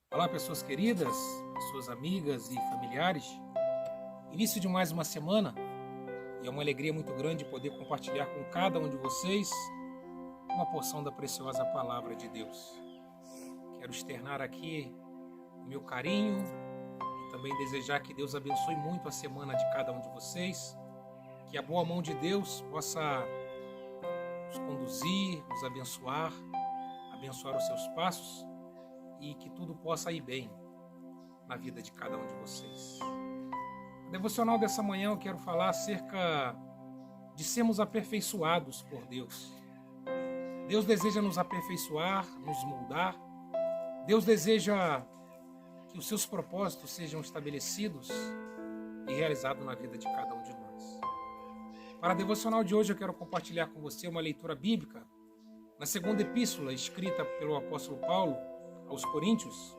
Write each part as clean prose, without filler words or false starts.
Olá, pessoas queridas, pessoas amigas e familiares. Início de mais uma semana e é uma alegria muito grande poder compartilhar com cada um de vocês uma porção da preciosa palavra de Deus. Quero externar aqui o meu carinho e também desejar que Deus abençoe muito a semana de cada um de vocês, que a boa mão de Deus possa nos conduzir, nos abençoar os seus passos e que tudo possa ir bem na vida de cada um de vocês. No devocional dessa manhã eu quero falar acerca de sermos aperfeiçoados por Deus. Deus deseja nos aperfeiçoar, nos moldar. Deus deseja que os seus propósitos sejam estabelecidos e realizados na vida de cada um de nós. Para a devocional de hoje eu quero compartilhar com você uma leitura bíblica na segunda epístola escrita pelo apóstolo Paulo aos Coríntios,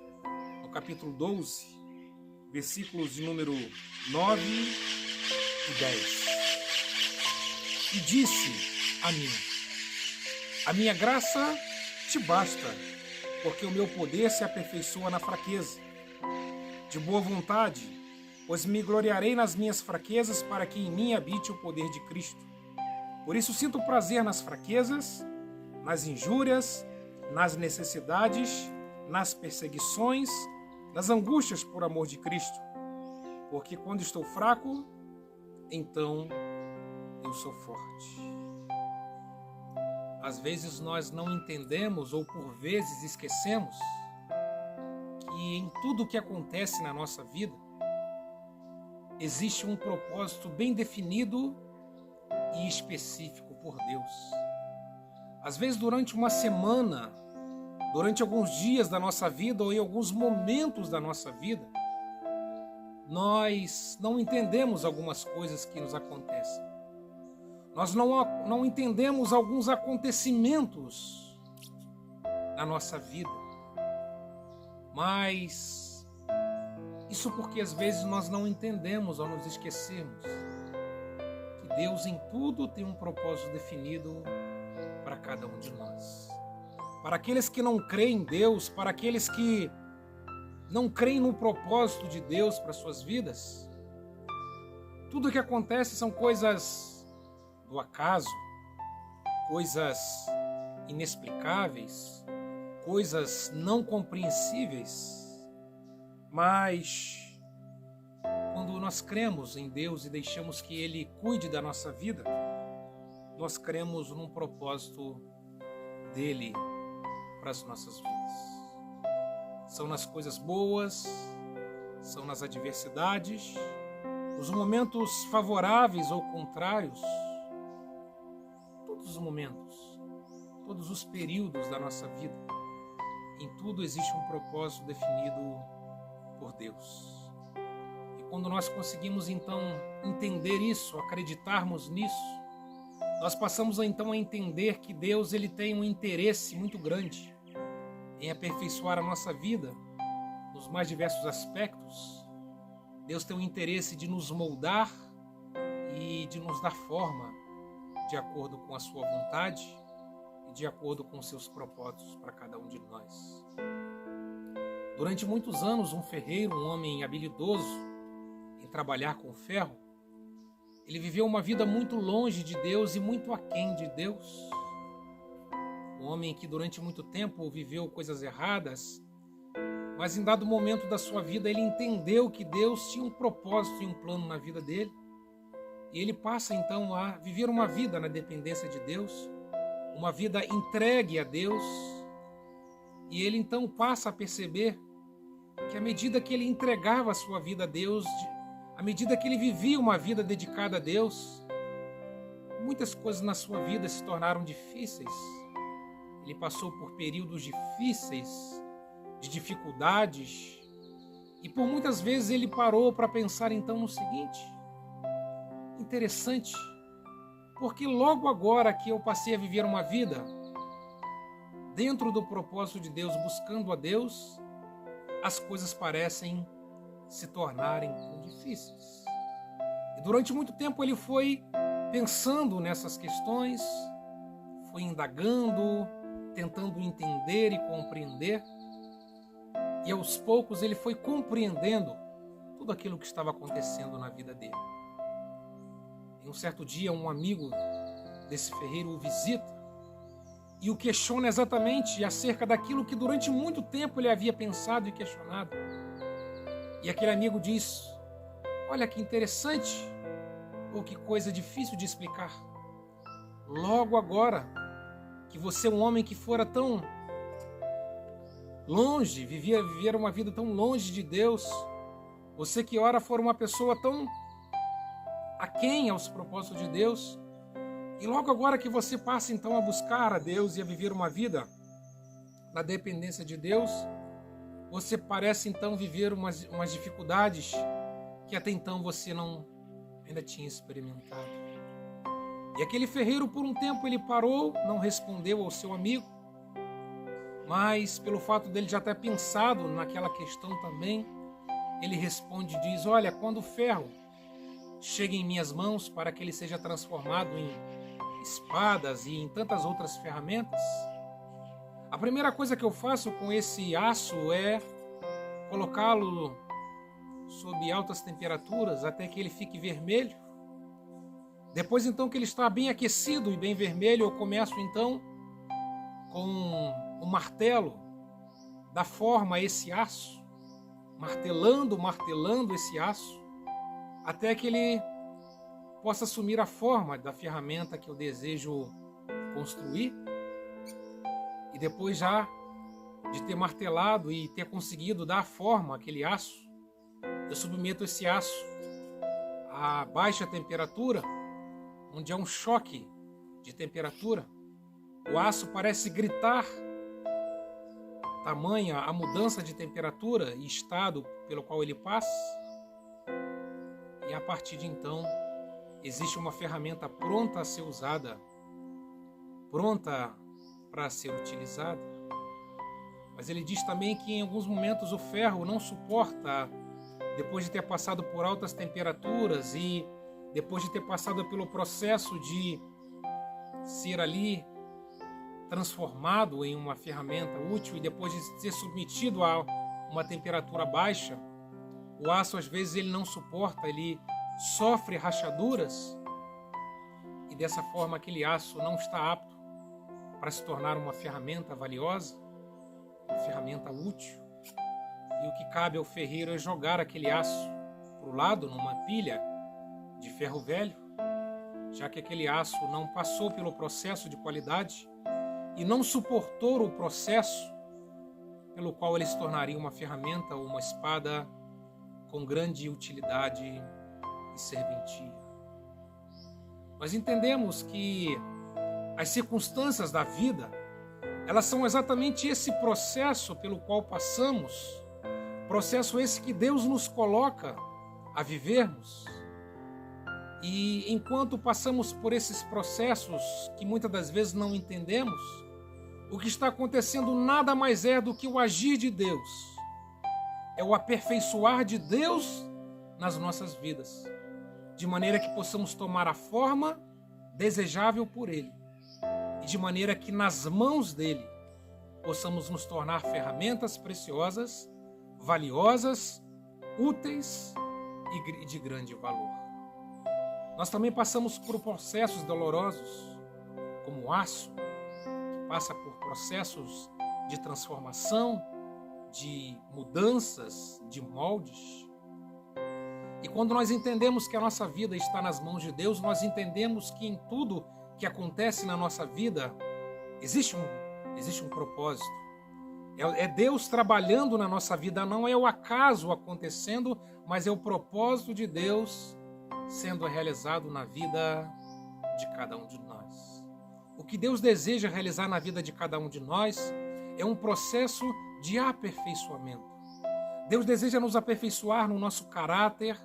no capítulo 12, versículos de número 9 e 10. E disse a mim: a minha graça te basta, porque o meu poder se aperfeiçoa na fraqueza. De boa vontade, pois me gloriarei nas minhas fraquezas, para que em mim habite o poder de Cristo. Por isso sinto prazer nas fraquezas, nas injúrias, nas necessidades, nas perseguições, nas angústias por amor de Cristo. Porque quando estou fraco, então eu sou forte. Às vezes nós não entendemos ou por vezes esquecemos que em tudo o que acontece na nossa vida existe um propósito bem definido e específico por Deus. Às vezes durante uma semana, durante alguns dias da nossa vida ou em alguns momentos da nossa vida, nós não entendemos algumas coisas que nos acontecem. Nós não entendemos alguns acontecimentos na nossa vida. Mas isso porque às vezes nós não entendemos ou nos esquecemos que Deus em tudo tem um propósito definido para cada um de nós. Para aqueles que não creem em Deus, para aqueles que não creem no propósito de Deus para suas vidas, tudo o que acontece são coisas do acaso, coisas inexplicáveis, coisas não compreensíveis. Mas quando nós cremos em Deus e deixamos que Ele cuide da nossa vida, nós cremos num propósito dele para as nossas vidas. São nas coisas boas, são nas adversidades, nos momentos favoráveis ou contrários, todos os momentos, todos os períodos da nossa vida, em tudo existe um propósito definido por Deus. E quando nós conseguimos então entender isso, acreditarmos nisso, nós passamos então a entender que Deus ele tem um interesse muito grande em aperfeiçoar a nossa vida nos mais diversos aspectos. Deus tem um interesse de nos moldar e de nos dar forma de acordo com a sua vontade e de acordo com os seus propósitos para cada um de nós. Durante muitos anos, um ferreiro, um homem habilidoso em trabalhar com ferro, ele viveu uma vida muito longe de Deus e muito aquém de Deus. Um homem que durante muito tempo viveu coisas erradas, mas em dado momento da sua vida ele entendeu que Deus tinha um propósito e um plano na vida dele. E ele passa então a viver uma vida na dependência de Deus, uma vida entregue a Deus. E ele então passa a perceber que à medida que ele entregava a sua vida a Deus, à medida que ele vivia uma vida dedicada a Deus, muitas coisas na sua vida se tornaram difíceis. Ele passou por períodos difíceis, de dificuldades, e por muitas vezes ele parou para pensar então no seguinte: interessante, porque logo agora que eu passei a viver uma vida dentro do propósito de Deus, buscando a Deus, as coisas parecem se tornarem difíceis. E durante muito tempo ele foi pensando nessas questões, foi indagando, tentando entender e compreender. E aos poucos ele foi compreendendo tudo aquilo que estava acontecendo na vida dele. Em um certo dia, um amigo desse ferreiro o visita e o questiona exatamente acerca daquilo que durante muito tempo ele havia pensado e questionado. E aquele amigo diz: olha que interessante, ou que coisa difícil de explicar. Logo agora que você é um homem que fora tão longe, vivia uma vida tão longe de Deus, você que ora for uma pessoa tão aquém aos propósitos de Deus, e logo agora que você passa então a buscar a Deus e a viver uma vida na dependência de Deus, você parece então viver umas dificuldades que até então você ainda tinha experimentado. E aquele ferreiro, por um tempo, ele parou, não respondeu ao seu amigo, mas pelo fato dele já ter pensado naquela questão também, ele responde e diz: olha, quando o ferro chega em minhas mãos para que ele seja transformado em espadas e em tantas outras ferramentas, a primeira coisa que eu faço com esse aço é colocá-lo sob altas temperaturas até que ele fique vermelho. Depois então que ele está bem aquecido e bem vermelho, eu começo então com o martelo dar forma a esse aço, martelando esse aço, até que ele possa assumir a forma da ferramenta que eu desejo construir. E depois já de ter martelado e ter conseguido dar forma àquele aço, eu submeto esse aço a baixa temperatura, onde há um choque de temperatura. O aço parece gritar, tamanha a mudança de temperatura e estado pelo qual ele passa. E a partir de então, existe uma ferramenta pronta a ser usada, pronta para ser utilizada. Mas ele diz também que em alguns momentos o ferro não suporta, depois de ter passado por altas temperaturas e depois de ter passado pelo processo de ser ali transformado em uma ferramenta útil e depois de ser submetido a uma temperatura baixa, o aço às vezes ele não suporta, ele sofre rachaduras e dessa forma aquele aço não está apto para se tornar uma ferramenta valiosa, uma ferramenta útil. E o que cabe ao ferreiro é jogar aquele aço para o lado numa pilha de ferro velho, já que aquele aço não passou pelo processo de qualidade e não suportou o processo pelo qual ele se tornaria uma ferramenta ou uma espada com grande utilidade e serventia. Nós entendemos que as circunstâncias da vida, elas são exatamente esse processo pelo qual passamos, processo esse que Deus nos coloca a vivermos. E enquanto passamos por esses processos que muitas das vezes não entendemos, o que está acontecendo nada mais é do que o agir de Deus. É o aperfeiçoar de Deus nas nossas vidas, de maneira que possamos tomar a forma desejável por Ele, e de maneira que nas mãos dEle possamos nos tornar ferramentas preciosas, valiosas, úteis e de grande valor. Nós também passamos por processos dolorosos, como o aço, que passa por processos de transformação, de mudanças, de moldes. E quando nós entendemos que a nossa vida está nas mãos de Deus, nós entendemos que em tudo que acontece na nossa vida existe um propósito. É Deus trabalhando na nossa vida, não é o acaso acontecendo, mas é o propósito de Deus sendo realizado na vida de cada um de nós. O que Deus deseja realizar na vida de cada um de nós é um processo de aperfeiçoamento. Deus deseja nos aperfeiçoar no nosso caráter,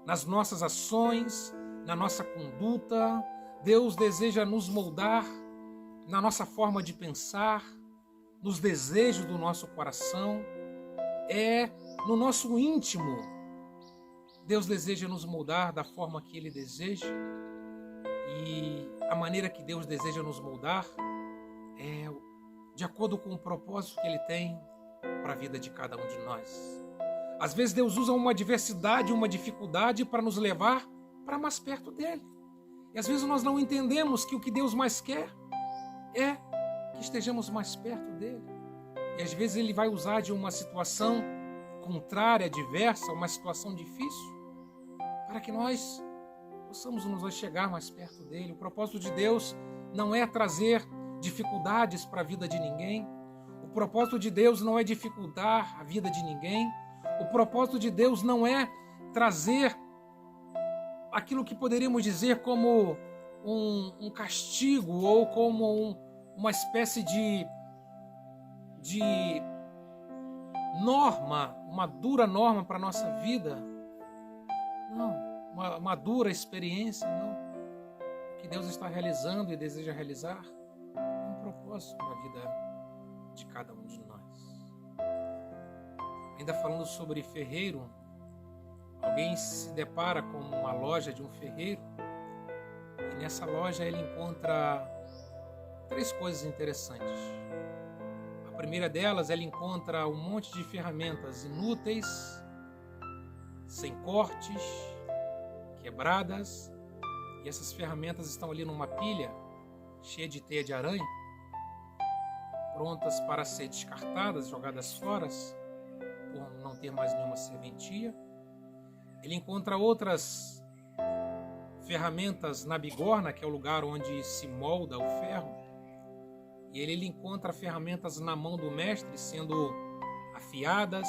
nas nossas ações, na nossa conduta. Deus deseja nos moldar na nossa forma de pensar, nos desejos do nosso coração, no nosso íntimo. Deus deseja nos moldar da forma que Ele deseja, e a maneira que Deus deseja nos moldar é de acordo com o propósito que Ele tem para a vida de cada um de nós. Às vezes Deus usa uma adversidade, uma dificuldade para nos levar para mais perto dele. E às vezes nós não entendemos que o que Deus mais quer é que estejamos mais perto dele. E às vezes ele vai usar de uma situação contrária, adversa, uma situação difícil, para que nós possamos nos chegar mais perto dele. O propósito de Deus não é trazer dificuldades para a vida de ninguém. O propósito de Deus não é dificultar a vida de ninguém. O propósito de Deus não é trazer aquilo que poderíamos dizer como um castigo ou como uma espécie de norma, uma dura norma para a nossa vida. Não, uma dura experiência, não. O que Deus está realizando e deseja realizar é um propósito na vida de cada um de nós. Ainda falando sobre ferreiro, alguém se depara com uma loja de um ferreiro e nessa loja ele encontra 3 coisas interessantes. A primeira delas, ele encontra um monte de ferramentas inúteis, sem cortes, quebradas, e essas ferramentas estão ali numa pilha cheia de teia de aranha, prontas para ser descartadas, jogadas fora, por não ter mais nenhuma serventia. Ele encontra outras ferramentas na bigorna, que é o lugar onde se molda o ferro, e ele encontra ferramentas na mão do mestre sendo afiadas,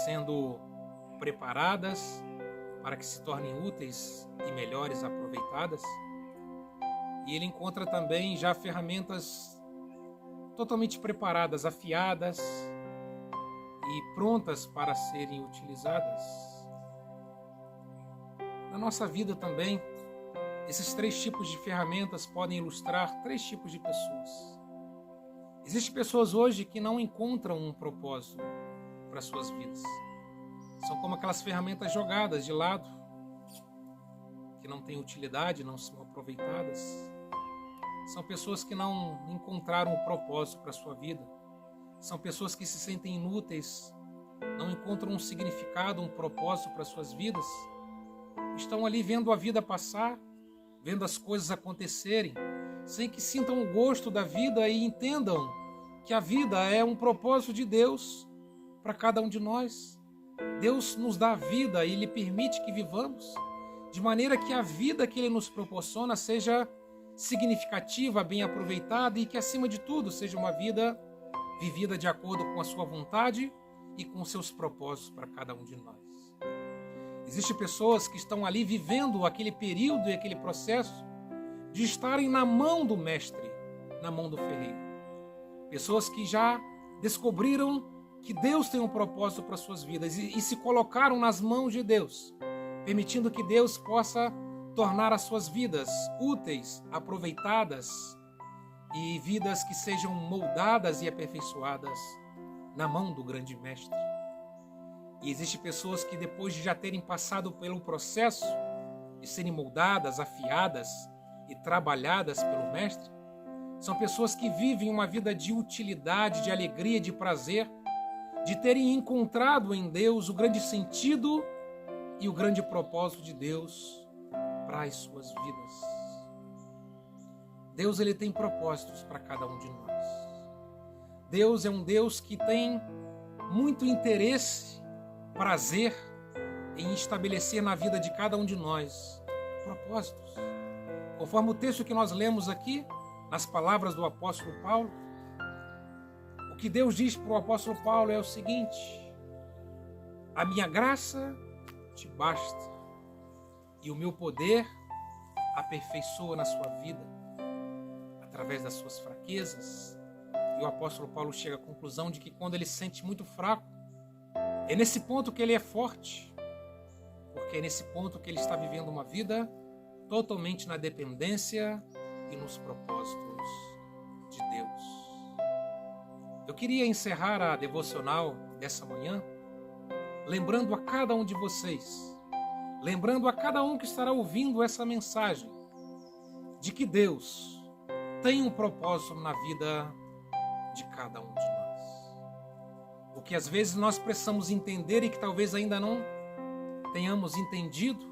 sendo preparadas para que se tornem úteis e melhores aproveitadas. E ele encontra também já ferramentas totalmente preparadas, afiadas e prontas para serem utilizadas. Na nossa vida também, esses 3 tipos de ferramentas podem ilustrar 3 tipos de pessoas. Existem pessoas hoje que não encontram um propósito para suas vidas. São como aquelas ferramentas jogadas de lado, que não têm utilidade, não são aproveitadas. São pessoas que não encontraram um propósito para a sua vida. São pessoas que se sentem inúteis, não encontram um significado, um propósito para suas vidas. Estão ali vendo a vida passar, vendo as coisas acontecerem, sem que sintam o gosto da vida e entendam que a vida é um propósito de Deus para cada um de nós. Deus nos dá a vida e Ele permite que vivamos, de maneira que a vida que Ele nos proporciona seja significativa, bem aproveitada e que, acima de tudo, seja uma vida vivida de acordo com a sua vontade e com os seus propósitos para cada um de nós. Existem pessoas que estão ali vivendo aquele período e aquele processo de estarem na mão do mestre, na mão do ferreiro. Pessoas que já descobriram que Deus tem um propósito para suas vidas e se colocaram nas mãos de Deus, permitindo que Deus possa tornar as suas vidas úteis, aproveitadas e vidas que sejam moldadas e aperfeiçoadas na mão do grande mestre. E existem pessoas que, depois de já terem passado pelo processo de serem moldadas, afiadas e trabalhadas pelo mestre, são pessoas que vivem uma vida de utilidade, de alegria, de prazer, de terem encontrado em Deus o grande sentido e o grande propósito de Deus para as suas vidas. Deus, ele tem propósitos para cada um de nós. Deus é um Deus que tem muito interesse, prazer em estabelecer na vida de cada um de nós propósitos. Conforme o texto que nós lemos aqui, nas palavras do apóstolo Paulo, o que Deus diz para o apóstolo Paulo é o seguinte: a minha graça te basta e o meu poder aperfeiçoa na sua vida através das suas fraquezas. E o apóstolo Paulo chega à conclusão de que quando ele se sente muito fraco, é nesse ponto que ele é forte, porque é nesse ponto que ele está vivendo uma vida totalmente na dependência e nos propósitos de Deus. Eu queria encerrar a devocional dessa manhã lembrando a cada um de vocês, lembrando a cada um que estará ouvindo essa mensagem, de que Deus tem um propósito na vida de cada um de nós. o que às vezes nós precisamos entender e que talvez ainda não tenhamos entendido,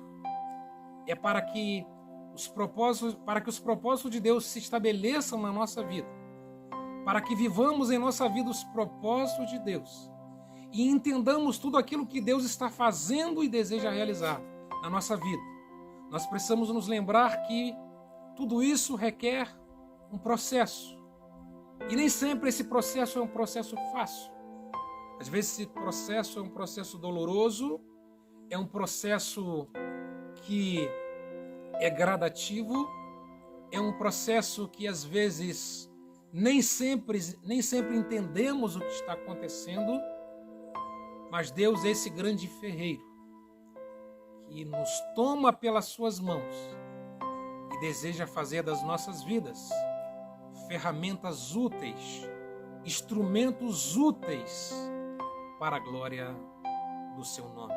é para que os propósitos de Deus se estabeleçam na nossa vida, para que vivamos em nossa vida os propósitos de Deus e entendamos tudo aquilo que Deus está fazendo e deseja realizar na nossa vida. Nós precisamos nos lembrar que tudo isso requer um processo. E nem sempre esse processo é um processo fácil. Às vezes esse processo é um processo doloroso, é um processo que é gradativo, é um processo que às vezes nem sempre entendemos o que está acontecendo, mas Deus é esse grande ferreiro que nos toma pelas suas mãos e deseja fazer das nossas vidas ferramentas úteis, instrumentos úteis para a glória do seu nome.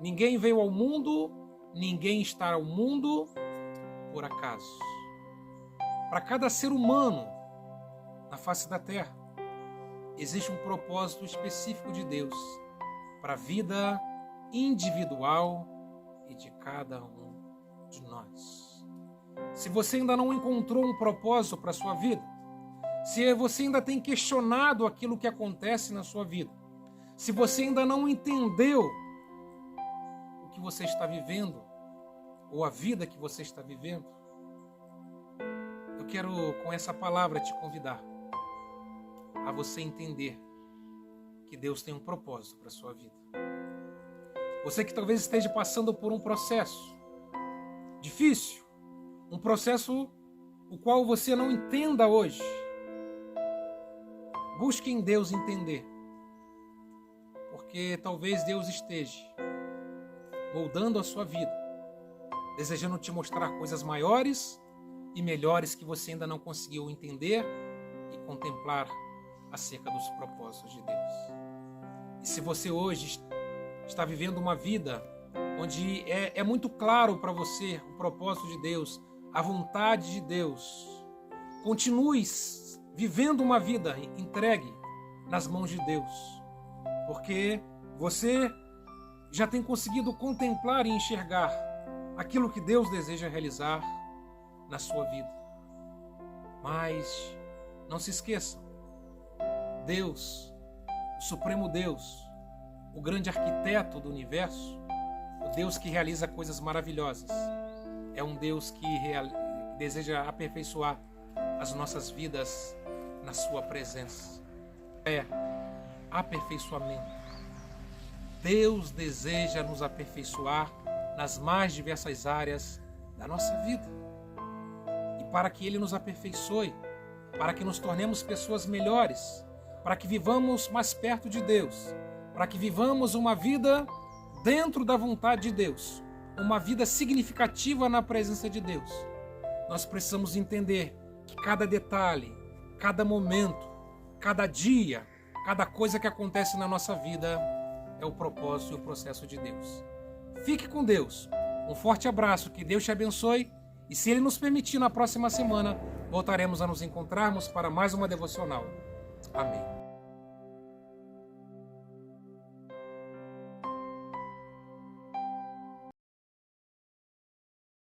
Ninguém veio ao mundo, ninguém está ao mundo por acaso. Para cada ser humano na face da terra, existe um propósito específico de Deus para a vida individual e de cada um de nós. Se você ainda não encontrou um propósito para a sua vida, se você ainda tem questionado aquilo que acontece na sua vida, se você ainda não entendeu o que você está vivendo, ou a vida que você está vivendo, eu quero com essa palavra te convidar a você entender que Deus tem um propósito para a sua vida. Você que talvez esteja passando por um processo difícil, um processo o qual você não entenda hoje, busque em Deus entender, porque talvez Deus esteja moldando a sua vida, desejando te mostrar coisas maiores e melhores que você ainda não conseguiu entender e contemplar acerca dos propósitos de Deus. E se você hoje está vivendo uma vida onde é muito claro para você o propósito de Deus, a vontade de Deus, continue vivendo uma vida entregue nas mãos de Deus, porque você já tem conseguido contemplar e enxergar aquilo que Deus deseja realizar na sua vida. Mas não se esqueça, Deus, o Supremo Deus, o grande arquiteto do universo, o Deus que realiza coisas maravilhosas, é um Deus que deseja aperfeiçoar as nossas vidas na sua presença. É aperfeiçoamento. Deus deseja nos aperfeiçoar nas mais diversas áreas da nossa vida. E para que Ele nos aperfeiçoe, para que nos tornemos pessoas melhores, para que vivamos mais perto de Deus, para que vivamos uma vida dentro da vontade de Deus, uma vida significativa na presença de Deus, nós precisamos entender que cada detalhe, cada momento, cada dia, cada coisa que acontece na nossa vida é o propósito e o processo de Deus. Fique com Deus. Um forte abraço, que Deus te abençoe. E se Ele nos permitir, na próxima semana, voltaremos a nos encontrarmos para mais uma devocional. Amém.